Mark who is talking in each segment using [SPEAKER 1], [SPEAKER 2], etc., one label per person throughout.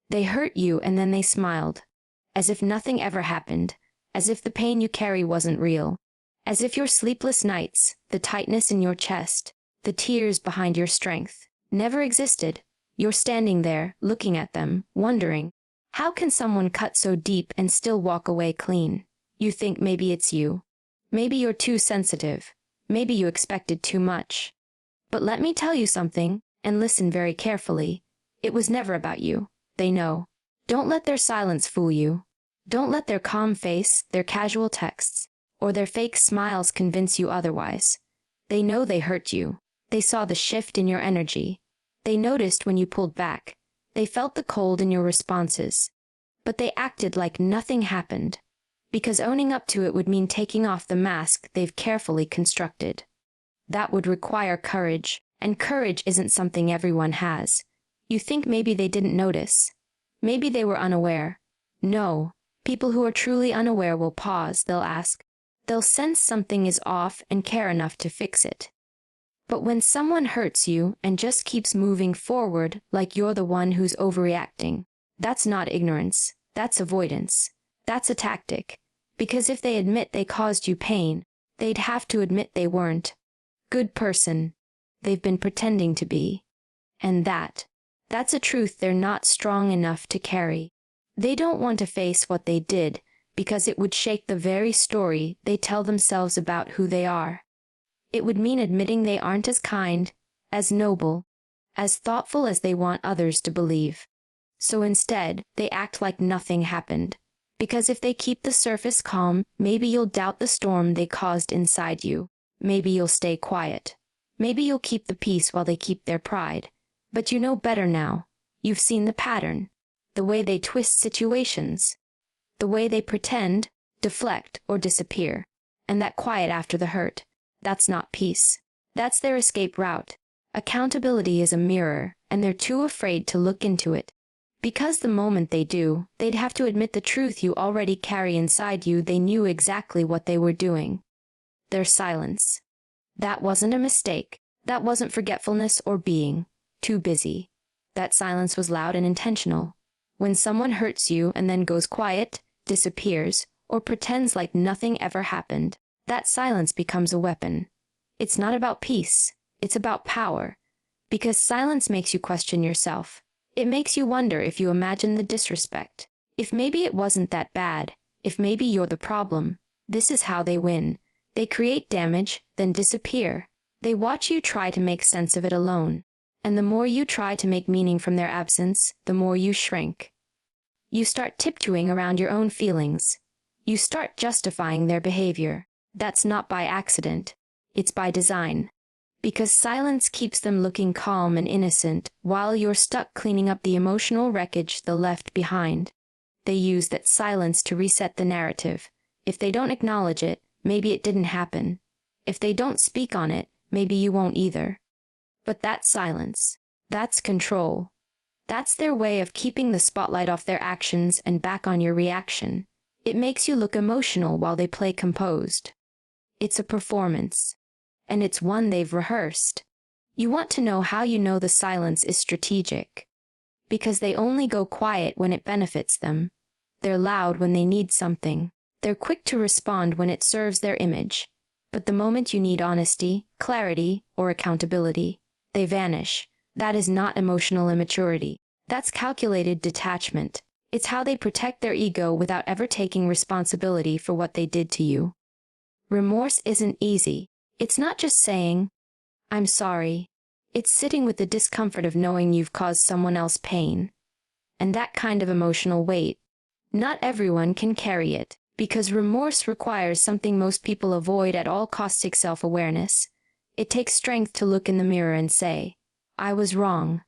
[SPEAKER 1] They hurt you and then they smiled, as if nothing ever happened, as if the pain you carry wasn't real, as if your sleepless nights, the tightness in your chest, the tears behind your strength, never existed. You're standing there, looking at them, wondering, how can someone cut so deep and still walk away clean? You think maybe it's you. Maybe you're too sensitive. Maybe you expected too much. But let me tell you something, and listen very carefully. It was never about you. They know. Don't let their silence fool you. Don't let their calm face, their casual texts, or their fake smiles convince you otherwise. They know they hurt you. They saw the shift in your energy. They noticed when you pulled back. They felt the cold in your responses. But they acted like nothing happened, because owning up to it would mean taking off the mask they've carefully constructed. That would require courage, and courage isn't something everyone has. You think maybe they didn't notice. Maybe they were unaware. No, people who are truly unaware will pause, they'll ask. They'll sense something is off and care enough to fix it. But when someone hurts you and just keeps moving forward like you're the one who's overreacting, that's not ignorance, that's avoidance. That's a tactic, because if they admit they caused you pain, they'd have to admit they weren't. Good person. They've been pretending to be. And that's a truth they're not strong enough to carry. They don't want to face what they did, because it would shake the very story they tell themselves about who they are. It would mean admitting they aren't as kind, as noble, as thoughtful as they want others to believe. So instead, they act like nothing happened. Because if they keep the surface calm, maybe you'll doubt the storm they caused inside you. Maybe you'll stay quiet. Maybe you'll keep the peace while they keep their pride. But you know better now. You've seen the pattern. The way they twist situations. The way they pretend, deflect, or disappear. And that quiet after the hurt. That's not peace. That's their escape route. Accountability is a mirror, and they're too afraid to look into it. Because the moment they do, they'd have to admit the truth you already carry inside you. They knew exactly what they were doing. Their silence. That wasn't a mistake. That wasn't forgetfulness or being too busy. That silence was loud and intentional. When someone hurts you and then goes quiet, disappears, or pretends like nothing ever happened, that silence becomes a weapon. It's not about peace. It's about power. Because silence makes you question yourself. It makes you wonder if you imagine the disrespect. If maybe it wasn't that bad. If maybe you're the problem. This is how they win. They create damage, then disappear. They watch you try to make sense of it alone. And the more you try to make meaning from their absence, the more you shrink. You start tiptoeing around your own feelings. You start justifying their behavior. That's not by accident. It's by design. Because silence keeps them looking calm and innocent while you're stuck cleaning up the emotional wreckage they left behind. They use that silence to reset the narrative. If they don't acknowledge it, maybe it didn't happen. If they don't speak on it, maybe you won't either. But that silence, that's control. That's their way of keeping the spotlight off their actions and back on your reaction. It makes you look emotional while they play composed. It's a performance. And it's one they've rehearsed. You want to know how you know the silence is strategic. Because they only go quiet when it benefits them. They're loud when they need something. They're quick to respond when it serves their image. But the moment you need honesty, clarity, or accountability, they vanish. That is not emotional immaturity. That's calculated detachment. It's how they protect their ego without ever taking responsibility for what they did to you. Remorse isn't easy. It's not just saying, "I'm sorry." It's sitting with the discomfort of knowing you've caused someone else pain. And that kind of emotional weight, not everyone can carry it, because remorse requires something most people avoid at all costs: self-awareness. It takes strength to look in the mirror and say, "I was wrong."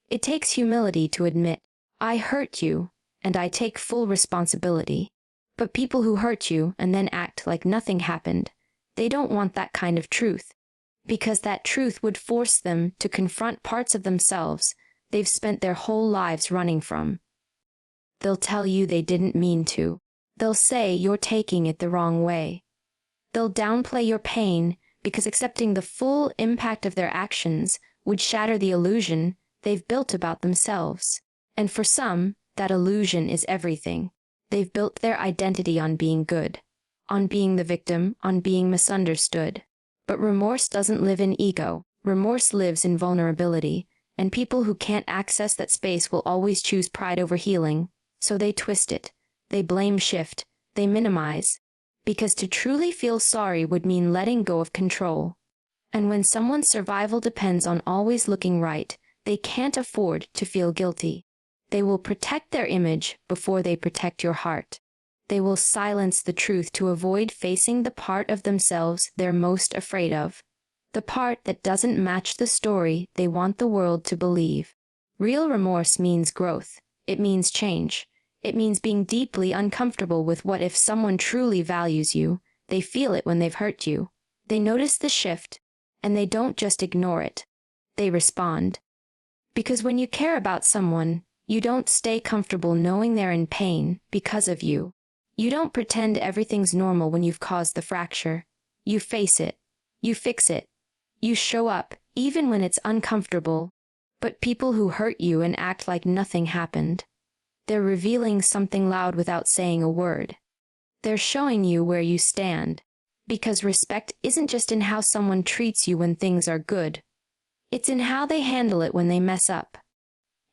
[SPEAKER 1] It takes humility to admit, "I hurt you, and I take full responsibility." But people who hurt you and then act like nothing happened, they don't want that kind of truth, because that truth would force them to confront parts of themselves they've spent their whole lives running from. They'll tell you they didn't mean to. They'll say you're taking it the wrong way. They'll downplay your pain because accepting the full impact of their actions would shatter the illusion they've built about themselves. And for some, that illusion is everything. They've built their identity on being good, on being the victim, on being misunderstood. But remorse doesn't live in ego. Remorse lives in vulnerability, and people who can't access that space will always choose pride over healing, so they twist it, they blame shift, they minimize, because to truly feel sorry would mean letting go of control. And when someone's survival depends on always looking right, they can't afford to feel guilty. They will protect their image before they protect your heart. They will silence the truth to avoid facing the part of themselves they're most afraid of. The part that doesn't match the story they want the world to believe. Real remorse means growth. It means change. It means being deeply uncomfortable with what if someone truly values you. They feel it when they've hurt you. They notice the shift, and they don't just ignore it. They respond. Because when you care about someone, you don't stay comfortable knowing they're in pain because of you. You don't pretend everything's normal when you've caused the fracture. You face it. You fix it. You show up, even when it's uncomfortable. But people who hurt you and act like nothing happened, they're revealing something loud without saying a word. They're showing you where you stand. Because respect isn't just in how someone treats you when things are good. It's in how they handle it when they mess up.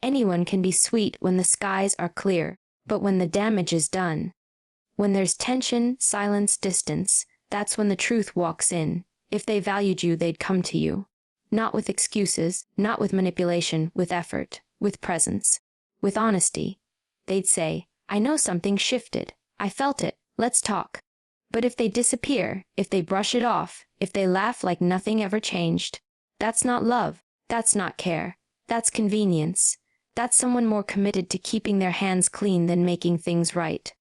[SPEAKER 1] Anyone can be sweet when the skies are clear, but when the damage is done, when there's tension, silence, distance, that's when the truth walks in. If they valued you, they'd come to you. Not with excuses, not with manipulation, with effort, with presence, with honesty. They'd say, I know something shifted. I felt it. Let's talk. But if they disappear, if they brush it off, if they laugh like nothing ever changed, that's not love. That's not care. That's convenience. That's someone more committed to keeping their hands clean than making things right.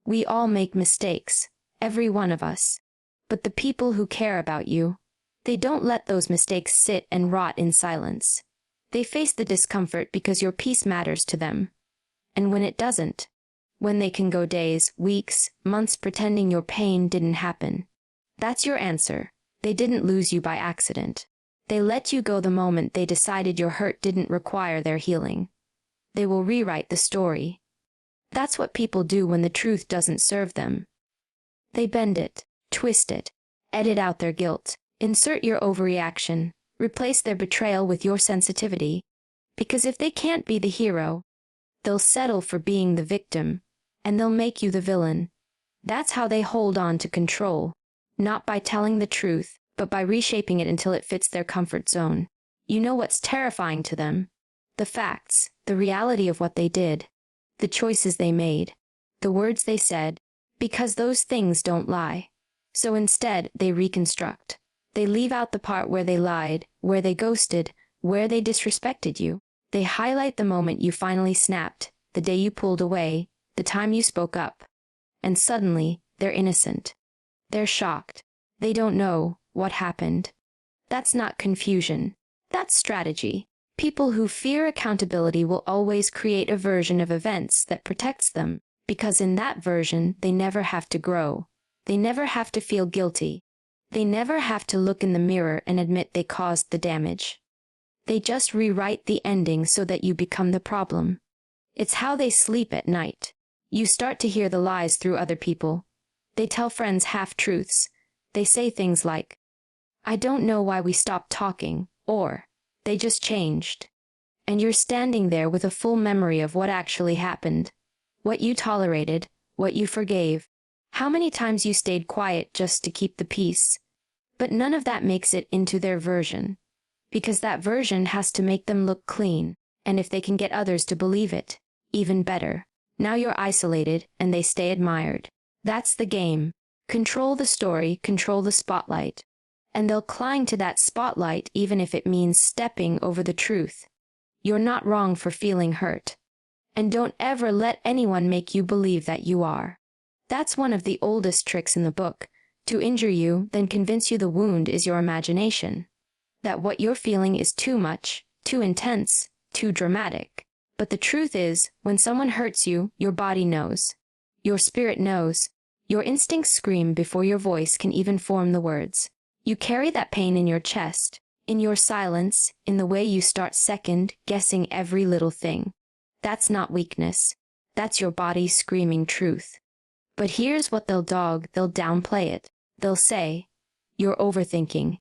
[SPEAKER 1] We all make mistakes, every one of us. But the people who care about you, they don't let those mistakes sit and rot in silence. They face the discomfort because your peace matters to them. And when it doesn't, when they can go days, weeks, months pretending your pain didn't happen, that's your answer. They didn't lose you by accident. They let you go the moment they decided your hurt didn't require their healing. They will rewrite the story. That's what people do when the truth doesn't serve them. They bend it, twist it, edit out their guilt, insert your overreaction, replace their betrayal with your sensitivity. Because if they can't be the hero, they'll settle for being the victim, and they'll make you the villain. That's how they hold on to control, not by telling the truth, but by reshaping it until it fits their comfort zone. You know what's terrifying to them? The facts, the reality of what they did, the choices they made, the words they said, because those things don't lie. So instead, they reconstruct. They leave out the part where they lied, where they ghosted, where they disrespected you. They highlight the moment you finally snapped, the day you pulled away, the time you spoke up. And suddenly, they're innocent. They're shocked. They don't know what happened. That's not confusion. That's strategy. People who fear accountability will always create a version of events that protects them, because in that version, they never have to grow. They never have to feel guilty. They never have to look in the mirror and admit they caused the damage. They just rewrite the ending so that you become the problem. It's how they sleep at night. You start to hear the lies through other people. They tell friends half-truths. They say things like, I don't know why we stopped talking, or, they just changed. And you're standing there with a full memory of what actually happened, what you tolerated, what you forgave, how many times you stayed quiet just to keep the peace. But none of that makes it into their version, because that version has to make them look clean, and if they can get others to believe it, even better. Now you're isolated, and they stay admired. That's the game. Control the story, control the spotlight. And they'll cling to that spotlight even if it means stepping over the truth. You're not wrong for feeling hurt. And don't ever let anyone make you believe that you are. That's one of the oldest tricks in the book. To injure you, then convince you the wound is your imagination. That what you're feeling is too much, too intense, too dramatic. But the truth is, when someone hurts you, your body knows. Your spirit knows. Your instincts scream before your voice can even form the words. You carry that pain in your chest, in your silence, in the way you start second-guessing every little thing. That's not weakness. That's your body screaming truth. But here's what they'll downplay it. They'll say, "You're overthinking,"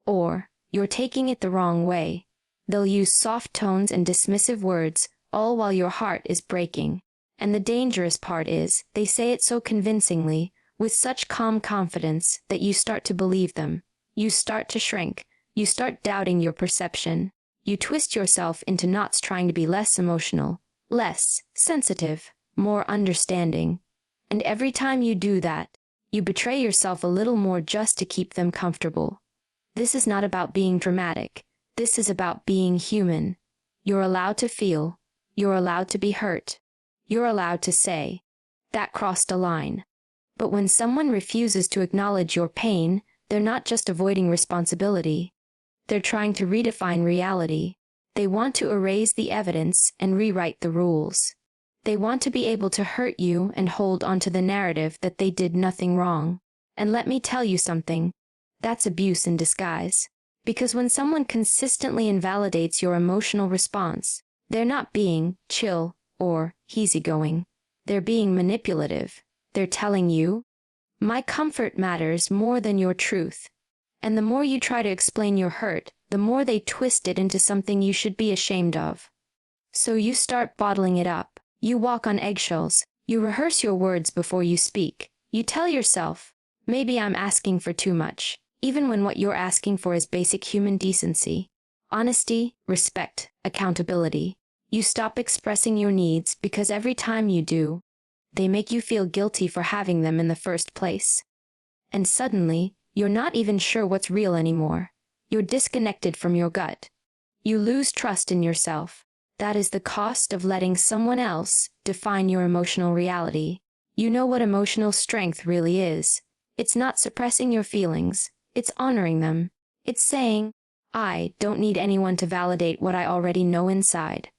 [SPEAKER 1] or "You're taking it the wrong way." They'll use soft tones and dismissive words, all while your heart is breaking. And the dangerous part is, they say it so convincingly, with such calm confidence, that you start to believe them. You start to shrink. You start doubting your perception. You twist yourself into knots trying to be less emotional, less sensitive, more understanding. And every time you do that, you betray yourself a little more just to keep them comfortable. This is not about being dramatic. This is about being human. You're allowed to feel. You're allowed to be hurt. You're allowed to say, "That crossed a line." But when someone refuses to acknowledge your pain, they're not just avoiding responsibility. They're trying to redefine reality. They want to erase the evidence and rewrite the rules. They want to be able to hurt you and hold onto the narrative that they did nothing wrong. And let me tell you something, that's abuse in disguise. Because when someone consistently invalidates your emotional response, they're not being chill or easygoing. They're being manipulative. They're telling you, "My comfort matters more than your truth." And the more you try to explain your hurt, the more they twist it into something you should be ashamed of. So you start bottling it up. You walk on eggshells. You rehearse your words before you speak. You tell yourself, "Maybe I'm asking for too much," even when what you're asking for is basic human decency, honesty, respect, accountability. You stop expressing your needs because every time you do, they make you feel guilty for having them in the first place. And suddenly, you're not even sure what's real anymore. You're disconnected from your gut. You lose trust in yourself. That is the cost of letting someone else define your emotional reality. You know what emotional strength really is. It's not suppressing your feelings. It's honoring them. It's saying, "I don't need anyone to validate what I already know inside."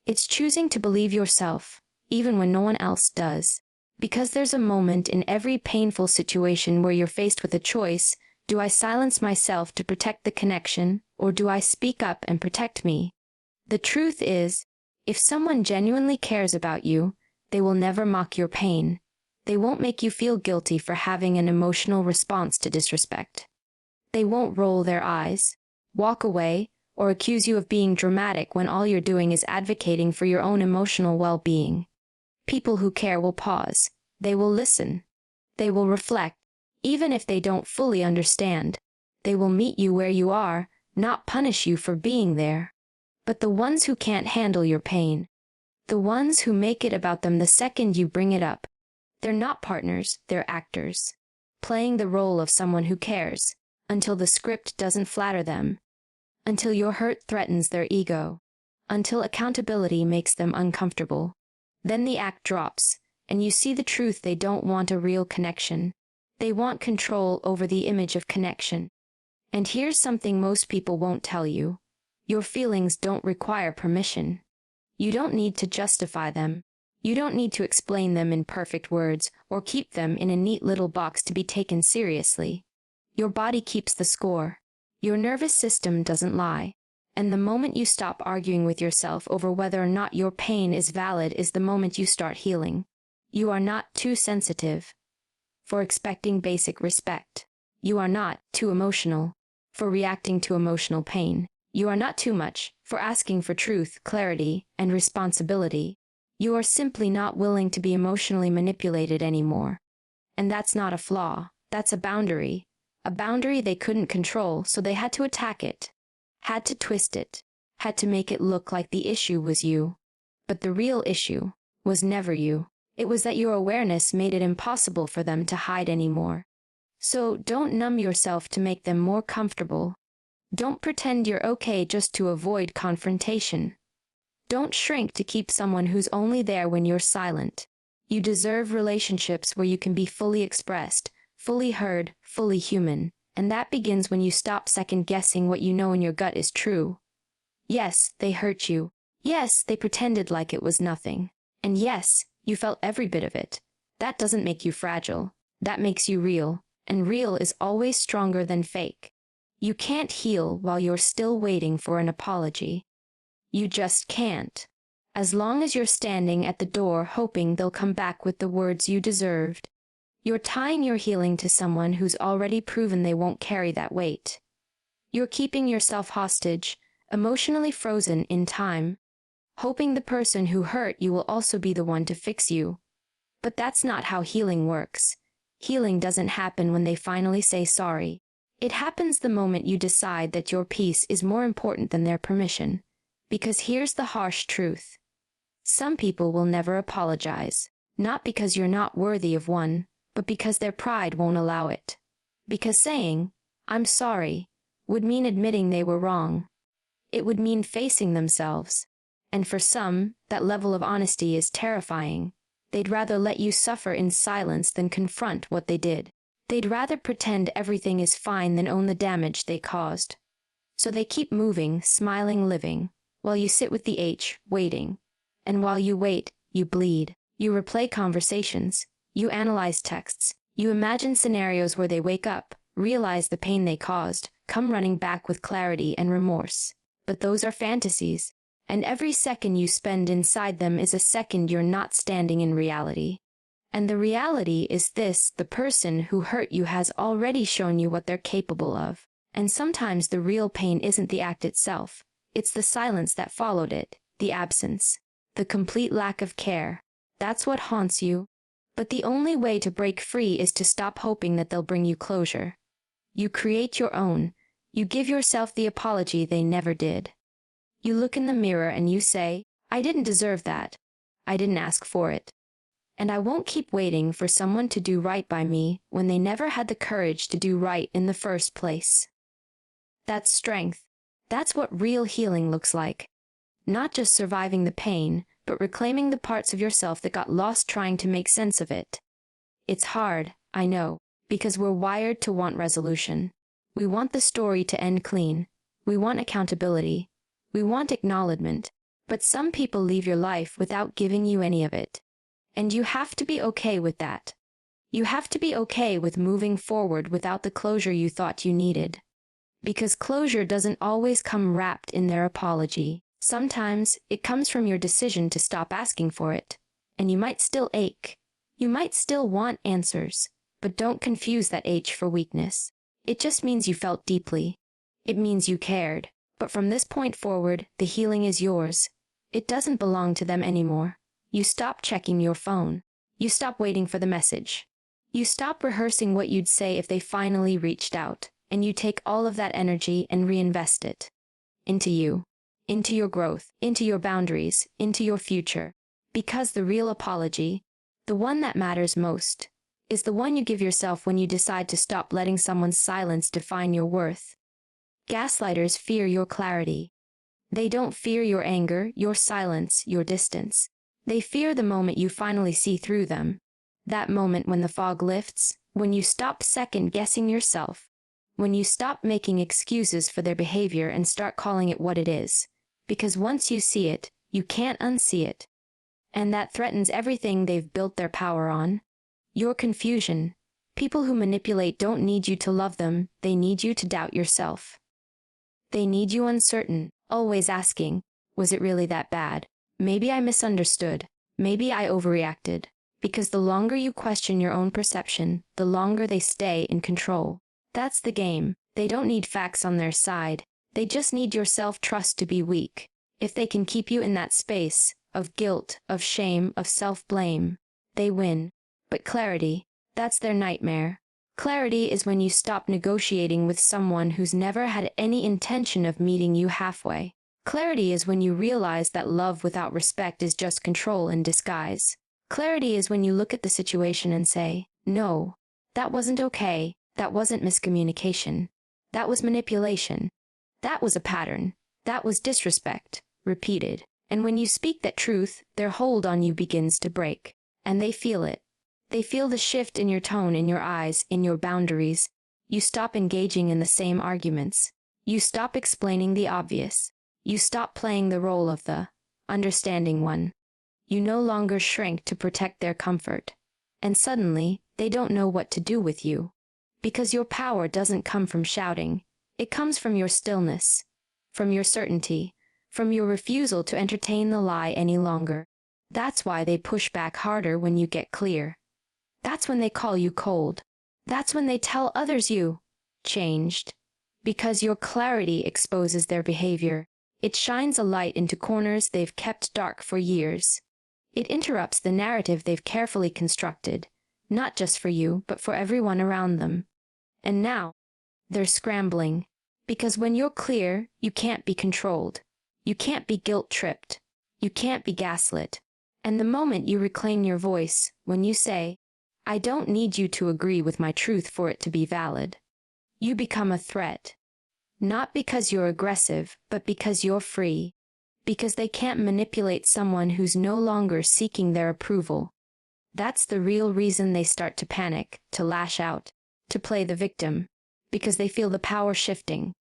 [SPEAKER 1] It's choosing to believe yourself, even when no one else does. Because there's a moment in every painful situation where you're faced with a choice: do I silence myself to protect the connection, or do I speak up and protect me? The truth is, if someone genuinely cares about you, they will never mock your pain. They won't make you feel guilty for having an emotional response to disrespect. They won't roll their eyes, walk away, or accuse you of being dramatic when all you're doing is advocating for your own emotional well-being. People who care will pause. They will listen. They will reflect. Even if they don't fully understand, they will meet you where you are, not punish you for being there. But the ones who can't handle your pain, the ones who make it about them the second you bring it up, they're not partners, they're actors, playing the role of someone who cares, until the script doesn't flatter them, until your hurt threatens their ego, until accountability makes them uncomfortable. Then the act drops, and you see the truth: they don't want a real connection. They want control over the image of connection. And here's something most people won't tell you. Your feelings don't require permission. You don't need to justify them. You don't need to explain them in perfect words or keep them in a neat little box to be taken seriously. Your body keeps the score. Your nervous system doesn't lie. And the moment you stop arguing with yourself over whether or not your pain is valid is the moment you start healing. You are not too sensitive for expecting basic respect. You are not too emotional for reacting to emotional pain. You are not too much for asking for truth, clarity, and responsibility. You are simply not willing to be emotionally manipulated anymore. And that's not a flaw. That's a boundary. A boundary they couldn't control, so they had to attack it. Had to twist it. Had to make it look like the issue was you. But the real issue was never you. It was that your awareness made it impossible for them to hide anymore. So don't numb yourself to make them more comfortable. Don't pretend you're okay just to avoid confrontation. Don't shrink to keep someone who's only there when you're silent. You deserve relationships where you can be fully expressed, fully heard, fully human. And that begins when you stop second-guessing what you know in your gut is true. Yes, they hurt you. Yes, they pretended like it was nothing. And yes, you felt every bit of it. That doesn't make you fragile. That makes you real. And real is always stronger than fake. You can't heal while you're still waiting for an apology. You just can't. as long as you're standing at the door hoping they'll come back with the words you deserved. You're tying your healing to someone who's already proven they won't carry that weight. You're keeping yourself hostage, emotionally frozen in time, hoping the person who hurt you will also be the one to fix you. But that's not how healing works. Healing doesn't happen when they finally say sorry. It happens the moment you decide that your peace is more important than their permission. Because here's the harsh truth. Some people will never apologize, not because you're not worthy of one, but because their pride won't allow it. Because saying, "I'm sorry," would mean admitting they were wrong. It would mean facing themselves. And for some, that level of honesty is terrifying. They'd rather let you suffer in silence than confront what they did. They'd rather pretend everything is fine than own the damage they caused. So they keep moving, smiling, living, while you sit with the H, waiting. And while you wait, you bleed. You replay conversations. You analyze texts. You imagine scenarios where they wake up, realize the pain they caused, come running back with clarity and remorse. But those are fantasies. And every second you spend inside them is a second you're not standing in reality. And the reality is this: the person who hurt you has already shown you what they're capable of. And sometimes the real pain isn't the act itself. It's the silence that followed it, the absence, the complete lack of care. That's what haunts you. But the only way to break free is to stop hoping that they'll bring you closure. You create your own. You give yourself the apology they never did. You look in the mirror and you say, "I didn't deserve that. I didn't ask for it. And I won't keep waiting for someone to do right by me when they never had the courage to do right in the first place." That's strength. That's what real healing looks like. Not just surviving the pain, but reclaiming the parts of yourself that got lost trying to make sense of it. It's hard, I know, because we're wired to want resolution. We want the story to end clean. We want accountability. We want acknowledgement. But some people leave your life without giving you any of it. And you have to be okay with that. You have to be okay with moving forward without the closure you thought you needed. Because closure doesn't always come wrapped in their apology. Sometimes it comes from your decision to stop asking for it. And you might still ache. You might still want answers. But don't confuse that H for weakness. It just means you felt deeply. It means you cared. But from this point forward, the healing is yours. It doesn't belong to them anymore. You stop checking your phone. You stop waiting for the message. You stop rehearsing what you'd say if they finally reached out. And you take all of that energy and reinvest it. Into you. Into your growth. Into your boundaries. Into your future. Because the real apology, the one that matters most, is the one you give yourself when you decide to stop letting someone's silence define your worth. Gaslighters fear your clarity. They don't fear your anger, your silence, your distance. They fear the moment you finally see through them. That moment when the fog lifts, when you stop second-guessing yourself, when you stop making excuses for their behavior and start calling it what it is. Because once you see it, you can't unsee it. And that threatens everything they've built their power on. Your confusion. People who manipulate don't need you to love them, they need you to doubt yourself. They need you uncertain, always asking, was it really that bad? Maybe I misunderstood. Maybe I overreacted. Because the longer you question your own perception, the longer they stay in control. That's the game. They don't need facts on their side. They just need your self-trust to be weak. If they can keep you in that space of guilt, of shame, of self-blame, they win. But clarity, that's their nightmare. Clarity is when you stop negotiating with someone who's never had any intention of meeting you halfway. Clarity is when you realize that love without respect is just control in disguise. Clarity is when you look at the situation and say, no, that wasn't okay. That wasn't miscommunication. That was manipulation. That was a pattern. That was disrespect, repeated. And when you speak that truth, their hold on you begins to break. And they feel it. They feel the shift in your tone, in your eyes, in your boundaries. You stop engaging in the same arguments. You stop explaining the obvious. You stop playing the role of the understanding one. You no longer shrink to protect their comfort. And suddenly, they don't know what to do with you. Because your power doesn't come from shouting. It comes from your stillness, from your certainty, from your refusal to entertain the lie any longer. That's why they push back harder when you get clear. That's when they call you cold. That's when they tell others you changed. Because your clarity exposes their behavior. It shines a light into corners they've kept dark for years. It interrupts the narrative they've carefully constructed, not just for you, but for everyone around them. And now, they're scrambling. Because when you're clear, you can't be controlled. You can't be guilt-tripped. You can't be gaslit. And the moment you reclaim your voice, when you say, I don't need you to agree with my truth for it to be valid, you become a threat. Not because you're aggressive, but because you're free. Because they can't manipulate someone who's no longer seeking their approval. That's the real reason they start to panic, to lash out, to play the victim. Because they feel the power shifting.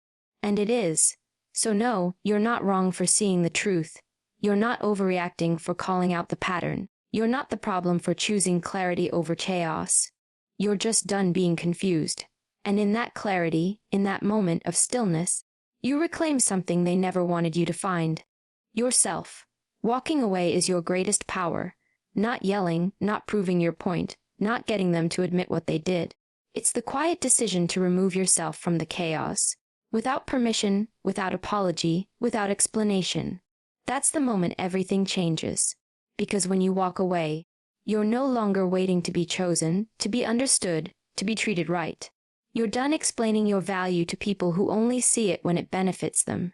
[SPEAKER 1] And it is. So no, you're not wrong for seeing the truth. You're not overreacting for calling out the pattern. You're not the problem for choosing clarity over chaos. You're just done being confused. And in that clarity, in that moment of stillness, you reclaim something they never wanted you to find. Yourself. Walking away is your greatest power. Not yelling, not proving your point, not getting them to admit what they did. It's the quiet decision to remove yourself from the chaos. Without permission, without apology, without explanation. That's the moment everything changes. Because when you walk away, you're no longer waiting to be chosen, to be understood, to be treated right. You're done explaining your value to people who only see it when it benefits them.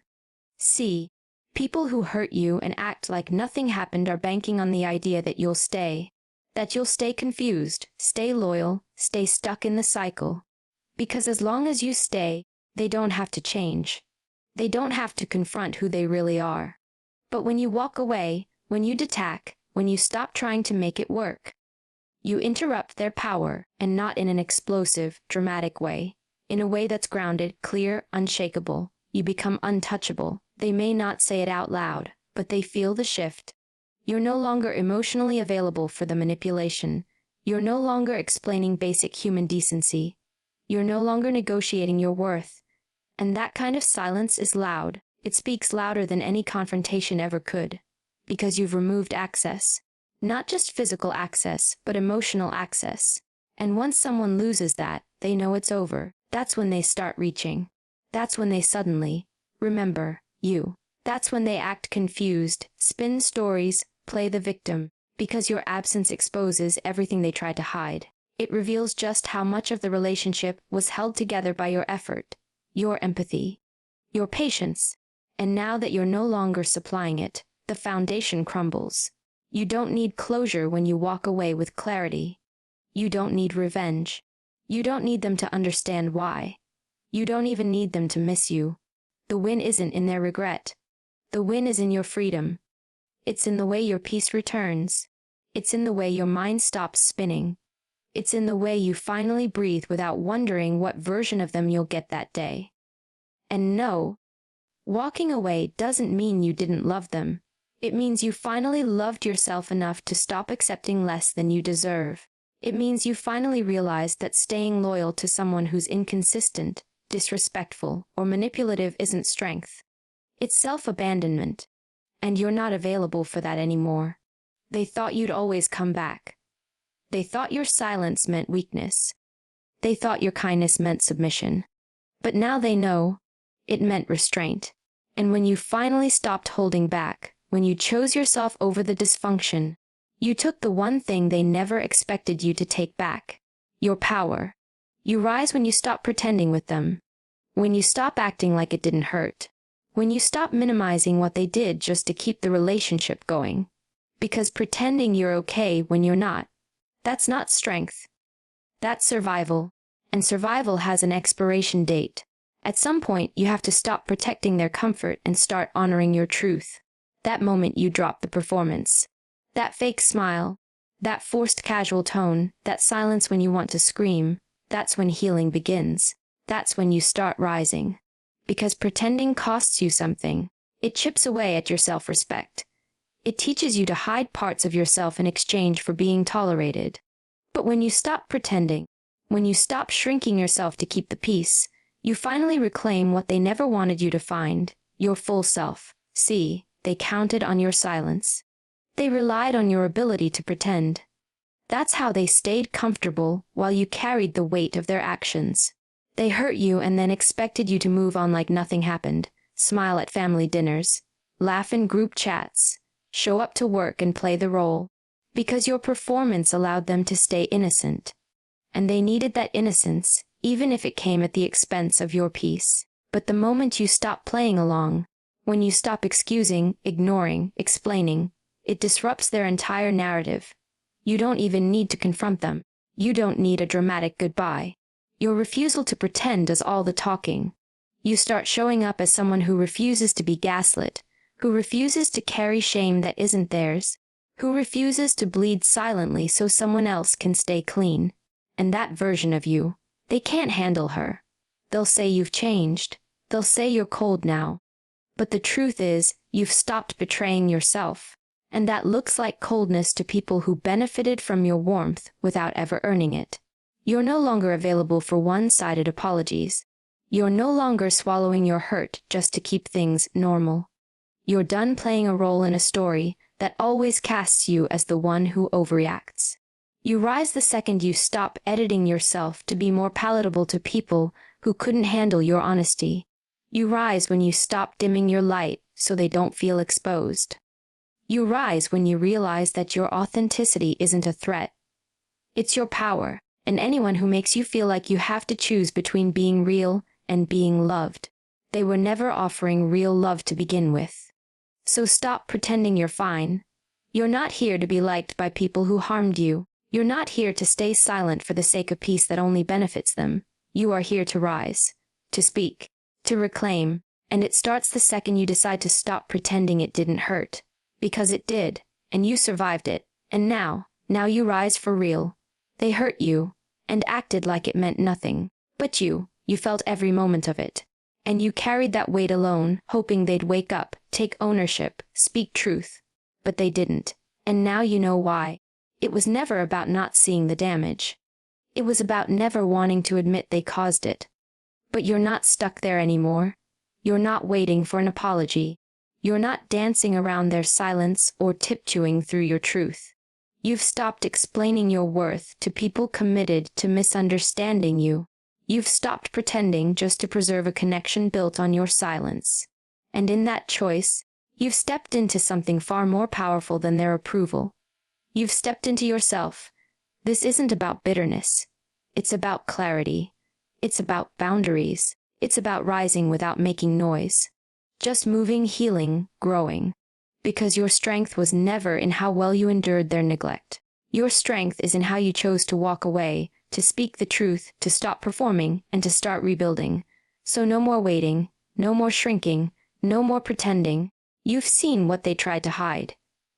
[SPEAKER 1] See, people who hurt you and act like nothing happened are banking on the idea that you'll stay. That you'll stay confused, stay loyal, stay stuck in the cycle. Because as long as you stay, they don't have to change. They don't have to confront who they really are. But when you walk away, when you detach, when you stop trying to make it work, you interrupt their power, and not in an explosive, dramatic way. In a way that's grounded, clear, unshakable. You become untouchable. They may not say it out loud, but they feel the shift. You're no longer emotionally available for the manipulation. You're no longer explaining basic human decency. You're no longer negotiating your worth. And that kind of silence is loud. It speaks louder than any confrontation ever could. Because you've removed access. Not just physical access, but emotional access. And once someone loses that, they know it's over. That's when they start reaching. That's when they suddenly remember you. That's when they act confused, spin stories, play the victim. Because your absence exposes everything they tried to hide. It reveals just how much of the relationship was held together by your effort, your empathy, your patience. And now that you're no longer supplying it, the foundation crumbles. You don't need closure when you walk away with clarity. You don't need revenge. You don't need them to understand why. You don't even need them to miss you. The win isn't in their regret. The win is in your freedom. It's in the way your peace returns. It's in the way your mind stops spinning. It's in the way you finally breathe without wondering what version of them you'll get that day. And no, walking away doesn't mean you didn't love them. It means you finally loved yourself enough to stop accepting less than you deserve. It means you finally realized that staying loyal to someone who's inconsistent, disrespectful, or manipulative isn't strength. It's self-abandonment. And you're not available for that anymore. They thought you'd always come back. They thought your silence meant weakness. They thought your kindness meant submission. But now they know it meant restraint. And when you finally stopped holding back, when you chose yourself over the dysfunction, you took the one thing they never expected you to take back, your power. You rise when you stop pretending with them. When you stop acting like it didn't hurt. When you stop minimizing what they did just to keep the relationship going. Because pretending you're okay when you're not, that's not strength. That's survival. And survival has an expiration date. At some point, you have to stop protecting their comfort and start honoring your truth. That moment you drop the performance. That fake smile. That forced casual tone. That silence when you want to scream. That's when healing begins. That's when you start rising. Because pretending costs you something. It chips away at your self-respect. It teaches you to hide parts of yourself in exchange for being tolerated. But when you stop pretending, when you stop shrinking yourself to keep the peace, you finally reclaim what they never wanted you to find, your full self. See, they counted on your silence. They relied on your ability to pretend. That's how they stayed comfortable while you carried the weight of their actions. They hurt you and then expected you to move on like nothing happened, smile at family dinners, laugh in group chats, show up to work and play the role. Because your performance allowed them to stay innocent. And they needed that innocence, even if it came at the expense of your peace. But the moment you stop playing along, when you stop excusing, ignoring, explaining, it disrupts their entire narrative. You don't even need to confront them. You don't need a dramatic goodbye. Your refusal to pretend does all the talking. You start showing up as someone who refuses to be gaslit, who refuses to carry shame that isn't theirs, who refuses to bleed silently so someone else can stay clean. And that version of you, they can't handle her. They'll say you've changed. They'll say you're cold now. But the truth is, you've stopped betraying yourself. And that looks like coldness to people who benefited from your warmth without ever earning it. You're no longer available for one-sided apologies. You're no longer swallowing your hurt just to keep things normal. You're done playing a role in a story that always casts you as the one who overreacts. You rise the second you stop editing yourself to be more palatable to people who couldn't handle your honesty. You rise when you stop dimming your light so they don't feel exposed. You rise when you realize that your authenticity isn't a threat. It's your power, and anyone who makes you feel like you have to choose between being real and being loved, they were never offering real love to begin with. So stop pretending you're fine. You're not here to be liked by people who harmed you. You're not here to stay silent for the sake of peace that only benefits them. You are here to rise, to speak, to reclaim, and it starts the second you decide to stop pretending it didn't hurt. Because it did, and you survived it, and now you rise for real. They hurt you, and acted like it meant nothing, but you felt every moment of it. And you carried that weight alone, hoping they'd wake up, take ownership, speak truth. But they didn't. And now you know why. It was never about not seeing the damage. It was about never wanting to admit they caused it. But you're not stuck there anymore. You're not waiting for an apology. You're not dancing around their silence or tiptoeing through your truth. You've stopped explaining your worth to people committed to misunderstanding you. You've stopped pretending just to preserve a connection built on your silence. And in that choice, you've stepped into something far more powerful than their approval. You've stepped into yourself. This isn't about bitterness. It's about clarity. It's about boundaries. It's about rising without making noise. Just moving, healing, growing. Because your strength was never in how well you endured their neglect. Your strength is in how you chose to walk away, to speak the truth, to stop performing, and to start rebuilding. So no more waiting, no more shrinking, no more pretending. You've seen what they tried to hide.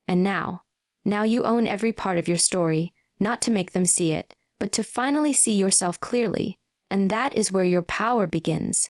[SPEAKER 1] And now you own every part of your story, not to make them see it, but to finally see yourself clearly. And that is where your power begins.